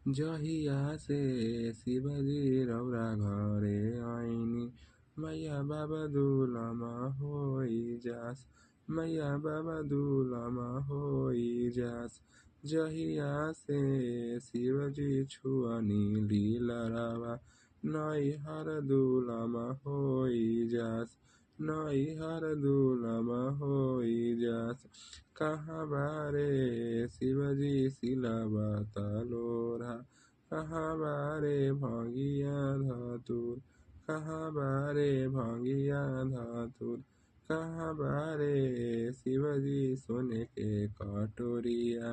जहिया से शिवजी रौरा घरे आइनी मैया बाबा दुलमा होई जास मैया बाबा दुलमा होई जास। जहिया से शिवजी छुअनी लीलरावा नैहर दुलमा होई जास नैहर दुलमा होई जास। कहाँ बारे शिवजी सिलवा तलोरा कहाँ बारे भंगिया धतुर कहाँ बारे भंगिया धतुर कहाँ बारे शिवजी सोने के कटोरिया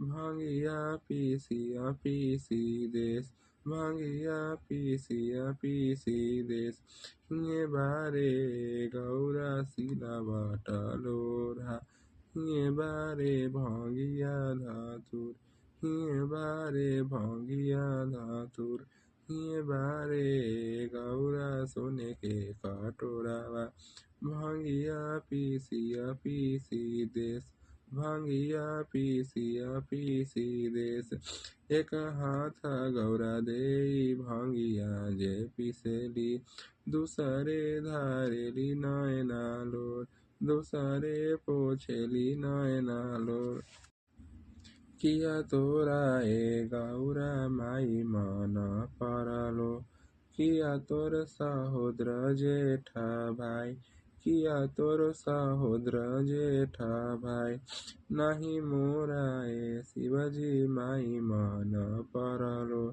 भंगिया पीसिया पीसी देश भंगिया पीसिया पीसी देश। ये बारे गौरा सिलवा टलोरा ये बारे भंगिया धातुर ये बारे भंगिया धातुर ये बारे गौरा सोने के कटोरावा भंगिया पीसिया पीसी देश भंगिया पीसिया पीसी देश। एक हाथ गौरा देई भंगिया जे पिसेली दूसरे धारेली नयना लोर दूसरे पोछेली नयना लोर। किया तोरा ए गौरा माई मन परलो किया तोर सहोदर जेठा भाई किया तोर सहोदर जेठा भाई नहीं मोरा ए शिवजी माई मन परलो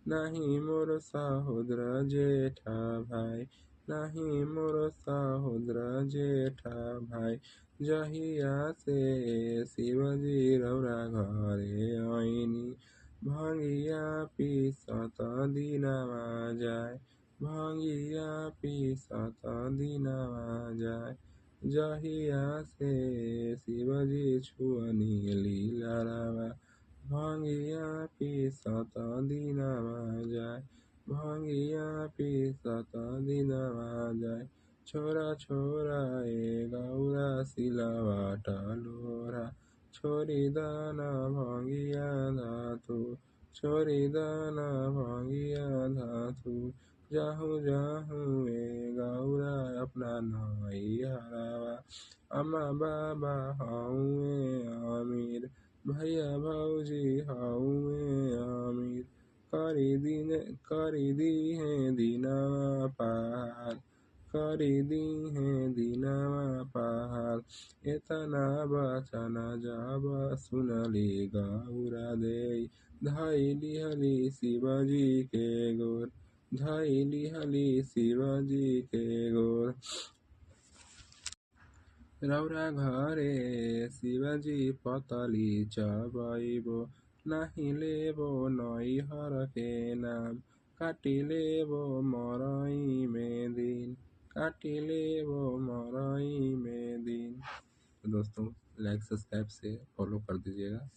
नहीं मोर सहोदर जेठा भाई नहीं मोर सहोदर जेठा भाई। जहिया से शिवजी रौरा घरे आइनी भंगिया पीसत दिनवा जाय भंगिया पीसत दिनवा जाय। जहिया से शिवजी छुअनी लीलरावा भंगिया पीसत दिनवा जाय भंगिया पीसत दिनवा जाय। छोरा छोरा ए गौरा सिलवा टलोरा छोरी दाना भंगिया धातु छोरी दाना भंगिया धातु। जाहू जाहू ए गौरा अपना नई हरावा अम्मा बाबा हाउए अमीर भैया भौजी हाउए अमीर करी दी है दीनावा पार करी दी है दीनावा पार। एतना बचन जब सुनली गौरा देई धैली हली शिवजी के गोर धैली हली शिवजी के गोर। रौरा घरे शिवजी पतली चबैबो नहीं लेबो नैहर के नाम काटी लेबो मरई में दिन काटी लेबो मरई में दिन। तो दोस्तों लाइक सब्सक्राइब से फॉलो कर दीजिएगा।